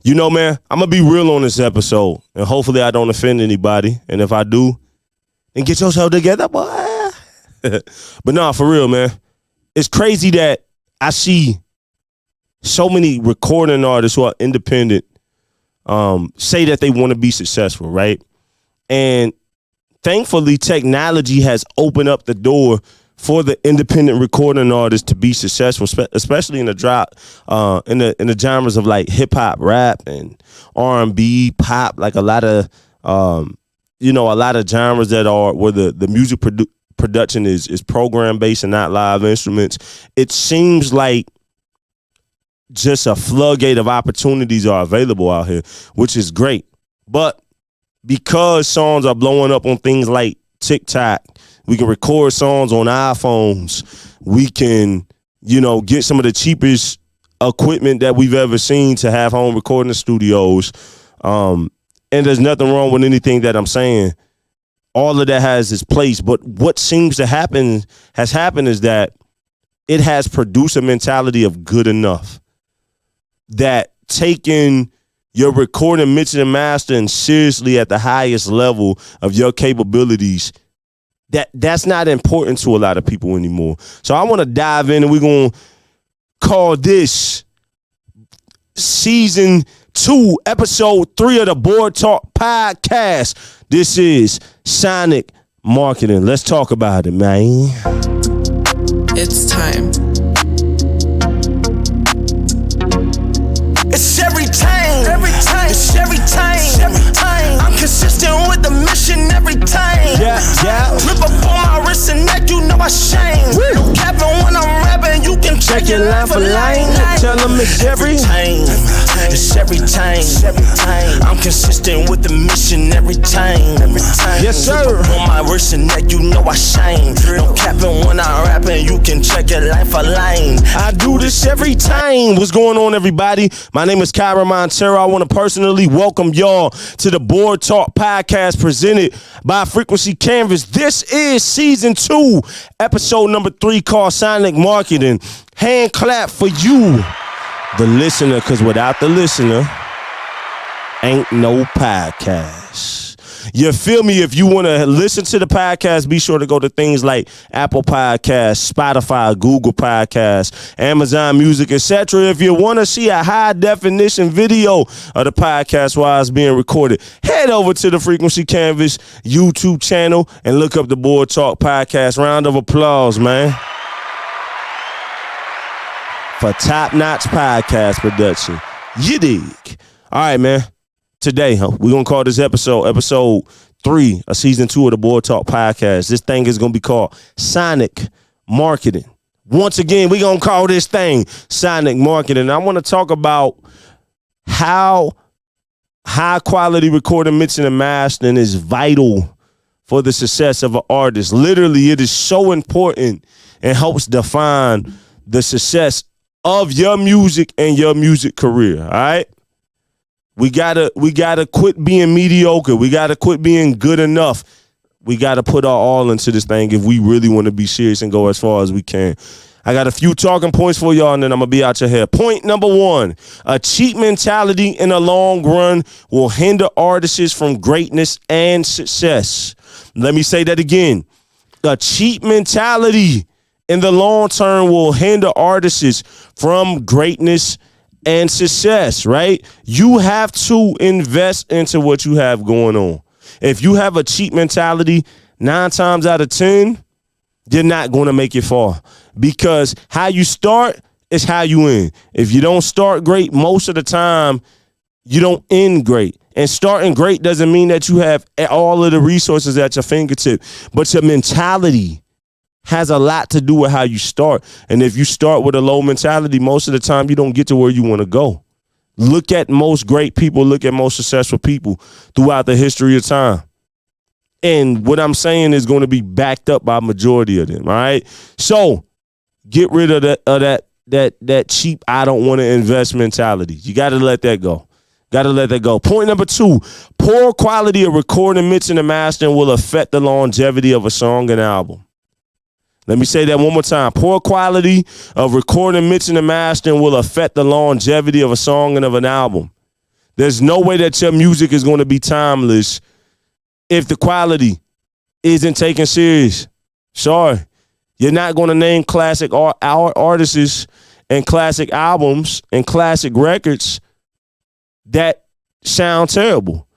You know, man, I'm going to be real on this episode, and hopefully I don't offend anybody. And if I do, then get yourself together, boy. But nah, for real, man. It's crazy that I see so many recording artists who are independent say that they want to be successful, right? And thankfully, technology has opened up the door for the independent recording artists to be successful, especially in the genres of like hip hop, rap, and R&B, pop, like a lot of genres that are where the music production is program based and not live instruments. It seems like just a floodgate of opportunities are available out here, which is great. But because songs are blowing up on things like TikTok, we can record songs on iPhones. We can, get some of the cheapest equipment that we've ever seen to have home recording studios. And there's nothing wrong with anything that I'm saying. All of that has its place. But what seems to has happened is that it has produced a mentality of good enough. That taking your recording, mixing, and mastering seriously at the highest level of your capabilities, that's not important to a lot of people anymore. So I want to dive in, and we're going to call this Season 2, Episode 3 of the Board Talk Podcast. This is Sonic Marketing. Let's talk about it, man. It's time. It's every time, it's every time, I'm consistent with the mission every time. Yeah. Rip up on my wrist and neck, you know I shame. No capping when I'm rapping, you can check your line for line. Tell them it's every time. It's every time, I'm consistent with the mission every time. Yes, sir. Rip up on my wrist and neck, you know I shine. No capping when I'm rapping, you can check your line for line. I do this every time. What's going on, everybody? My name is Kyren Monteiro. I want to personally welcome y'all to the Board Talk Podcast presented by Frequency Canvas. This is Season 2, Episode number 3, called Sonic Marketing. Hand clap for you, the listener, because without the listener, ain't no podcast. You feel me? If you want to listen to the podcast, be sure to go to things like Apple Podcasts, Spotify, Google Podcasts, Amazon Music, etc. If you want to see a high definition video of the podcast while it's being recorded, head over to the Frequency Canvas YouTube channel and look up the Board Talk Podcast. Round of applause, man, for top-notch podcast production. You dig? All right, man. Today, we're going to call this episode 3 of Season 2 of the Board Talk Podcast. This thing is going to be called Sonic Marketing. Once again, we're going to call this thing Sonic Marketing. I want to talk about how high-quality recording, mixing, and mastering is vital for the success of an artist. Literally, it is so important and helps define the success of your music and your music career, all right? We gotta quit being mediocre. We gotta quit being good enough. We gotta put our all into this thing if we really want to be serious and go as far as we can. I got a few talking points for y'all, and then I'm gonna be out your head. Point number 1: a cheap mentality in the long run will hinder artists from greatness and success. Let me say that again. A cheap mentality in the long term will hinder artists from greatness and success, right? You have to invest into what you have going on. If you have a cheap mentality, 9 times out of 10, you're not going to make it far, because how you start is how you end. If you don't start great, most of the time, you don't end great. And starting great doesn't mean that you have all of the resources at your fingertip, but your mentality has a lot to do with how you start. And if you start with a low mentality, most of the time you don't get to where you want to go. Look at most great people, look at most successful people throughout the history of time. And what I'm saying is going to be backed up by a majority of them, all right? So get rid of that cheap, I don't want to invest mentality. You got to let that go. Point number 2, poor quality of recording, mixing, and mastering will affect the longevity of a song and album. Let me say that one more time. Poor quality of recording, mixing, and mastering will affect the longevity of a song and of an album. There's no way that your music is going to be timeless if the quality isn't taken serious. Sorry. You're not going to name classic artists and classic albums and classic records that sound terrible.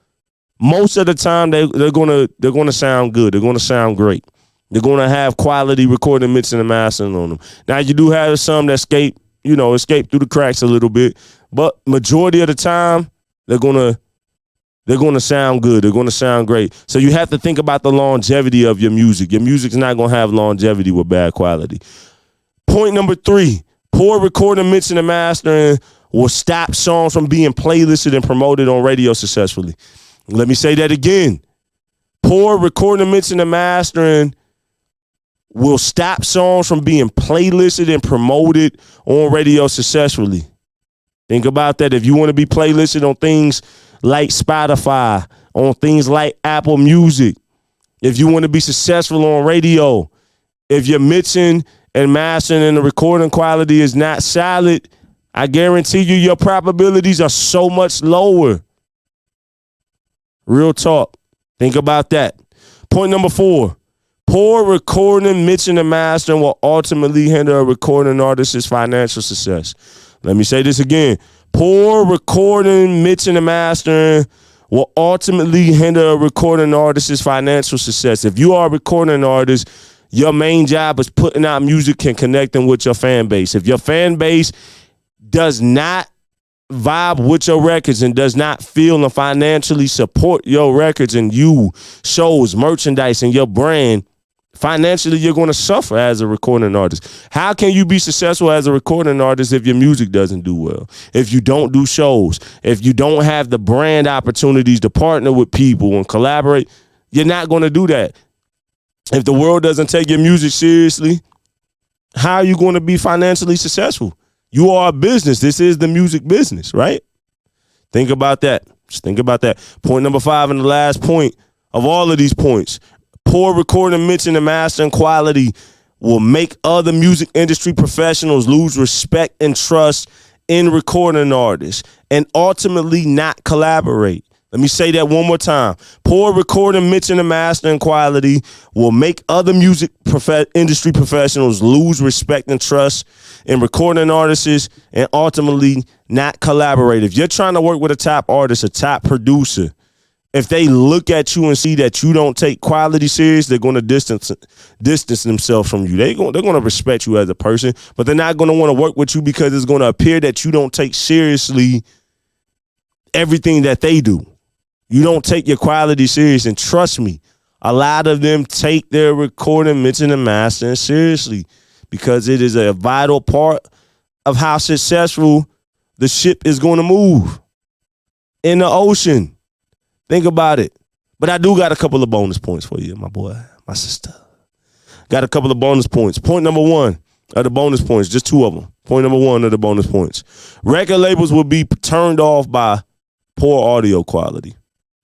Most of the time, they're gonna sound good. They're gonna sound great. They're gonna have quality recording, mixing, and mastering on them. Now you do have some that escape through the cracks a little bit, but majority of the time, they're gonna sound good. They're gonna sound great. So you have to think about the longevity of your music. Your music's not gonna have longevity with bad quality. Point number 3: poor recording, mixing, and mastering will stop songs from being playlisted and promoted on radio successfully. Let me say that again. Poor recording, mixing, and mastering will stop songs from being playlisted and promoted on radio successfully. Think about that. If you want to be playlisted on things like Spotify, on things like Apple Music, if you want to be successful on radio, if you're mixing and mastering and the recording quality is not solid, I guarantee you your probabilities are so much lower. Real talk. Think about that. Point number 4. Poor recording, mixing, and mastering will ultimately hinder a recording artist's financial success. Let me say this again. Poor recording, mixing, and mastering will ultimately hinder a recording artist's financial success. If you are a recording artist, your main job is putting out music and connecting with your fan base. If your fan base does not vibe with your records and does not feel and financially support your records and you, shows, merchandise, and your brand, financially you're going to suffer as a recording artist. How can you be successful as a recording artist if your music doesn't do well? If you don't do shows, if you don't have the brand opportunities to partner with people and collaborate, you're not going to do that. If the world doesn't take your music seriously, how are you going to be financially successful? You are a business. This is the music business, right? Think about that. Just think about that. Point number 5 and the last point of all of these points. Poor recording, mixing, and mastering quality will make other music industry professionals lose respect and trust in recording artists and ultimately not collaborate. Let me say that one more time. Poor recording, mixing, and mastering quality will make other music industry professionals lose respect and trust in recording artists and ultimately not collaborate. If you're trying to work with a top artist, a top producer, if they look at you and see that you don't take quality serious, they're going to distance themselves from you. They're going to respect you as a person, but they're not going to want to work with you because it's going to appear that you don't take seriously everything that they do. You don't take your quality serious, and trust me, a lot of them take their recording, mixing, and mastering seriously because it is a vital part of how successful the ship is going to move in the ocean. Think about it. But I do got a couple of bonus points for you, my boy, my sister. Got a couple of bonus points. Point number 1 of the bonus points, just 2 of them. Point number 1 of the bonus points. Record labels will be turned off by poor audio quality.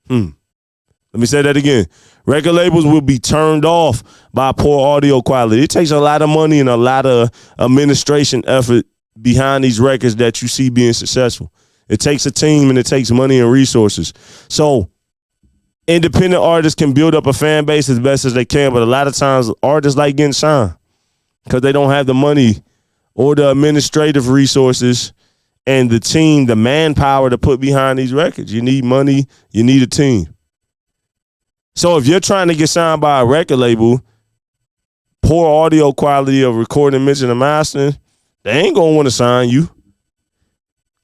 Let me say that again. Record labels will be turned off by poor audio quality. It takes a lot of money and a lot of administration effort behind these records that you see being successful. It takes a team and it takes money and resources. So independent artists can build up a fan base as best as they can, but a lot of times artists like getting signed because they don't have the money or the administrative resources and the team, the manpower to put behind these records. You need money. You need a team. So if you're trying to get signed by a record label, poor audio quality of recording, mixing, and mastering, they ain't going to want to sign you.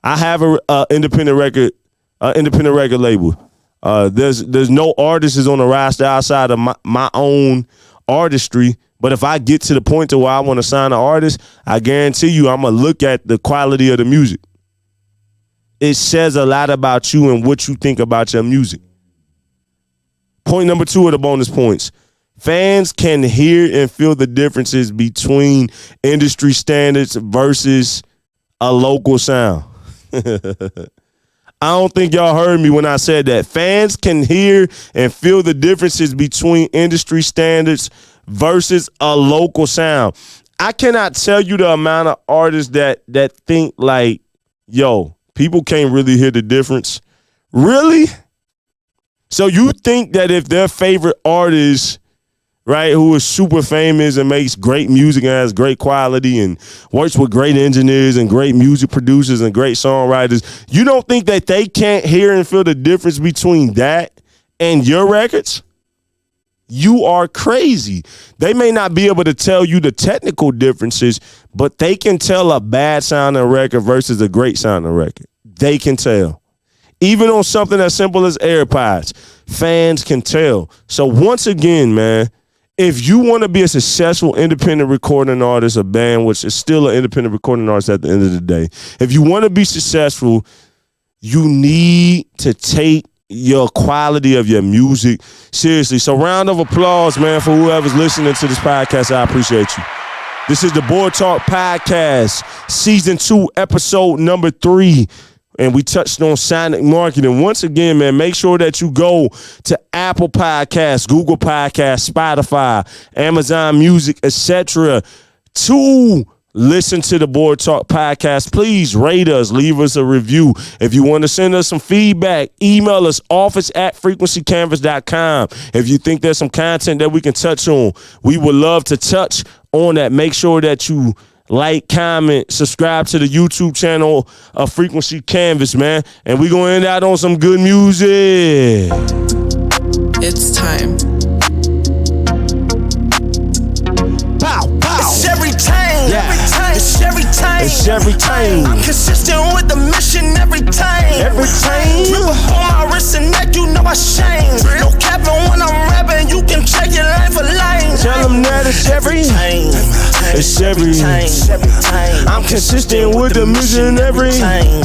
I have a independent record label. There's no artists on the roster outside of my own artistry. But if I get to the point to where I want to sign an artist, I guarantee you I'm going to look at the quality of the music. It says a lot about you and what you think about your music. Point number 2 of the bonus points. Fans can hear and feel the differences between industry standards versus a local sound. I don't think y'all heard me when I said that. Fans can hear and feel the differences between industry standards versus a local sound. I cannot tell you the amount of artists that think like, yo, people can't really hear the difference Really? So you think that if their favorite artist, right, who is super famous and makes great music and has great quality and works with great engineers and great music producers and great songwriters, you don't think that they can't hear and feel the difference between that and your records? You are crazy. They may not be able to tell you the technical differences, but they can tell a bad sounding record versus a great sounding record. They can tell. Even on something as simple as AirPods, fans can tell. So once again, man, if you want to be a successful independent recording artist, a band, which is still an independent recording artist at the end of the day, if you want to be successful, you need to take your quality of your music seriously. So round of applause, man, for whoever's listening to this podcast. I appreciate you. This is the Board Talk Podcast, Season 2, Episode number 3. And we touched on sonic marketing. Once again, man, make sure that you go to Apple Podcasts, Google Podcasts, Spotify, Amazon Music, etc. to listen to the Board Talk Podcast. Please rate us, leave us a review. If you want to send us some feedback, email us, office@frequencycanvas.com. If you think there's some content that we can touch on, we would love to touch on that. Make sure that you like, comment, subscribe to the YouTube channel of Frequency Canvas, man. And we're going to end out on some good music. It's time. Pow, pow. It's every time. Yeah. It's every time. It's every time. I'm consistent with the mission every time. Every time. Drip up on my wrist and neck, you know I shine. No capping when I'm rapping, you can check your line for line. Tell them that it's every time. It's every time. I'm consistent with the mission every time.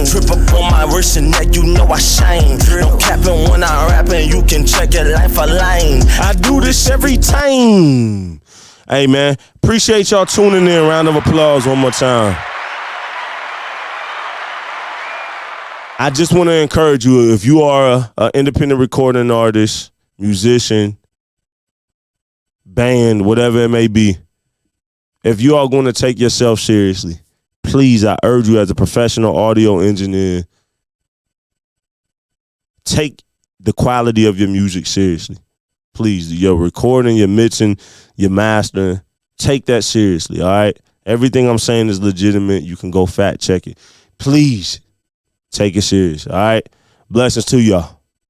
Drip up on my wrist and neck, you know I shine. No capping when I'm rapping, you can check your line for line. I do this every time. Hey, man, appreciate y'all tuning in. Round of applause one more time. I just want to encourage you, if you are an independent recording artist, musician, band, whatever it may be, if you are going to take yourself seriously, please, I urge you as a professional audio engineer, take the quality of your music seriously. Please, your recording, your mixing, your mastering, take that seriously, all right? Everything I'm saying is legitimate. You can go fact check it. Please, take it serious, all right? Blessings to y'all.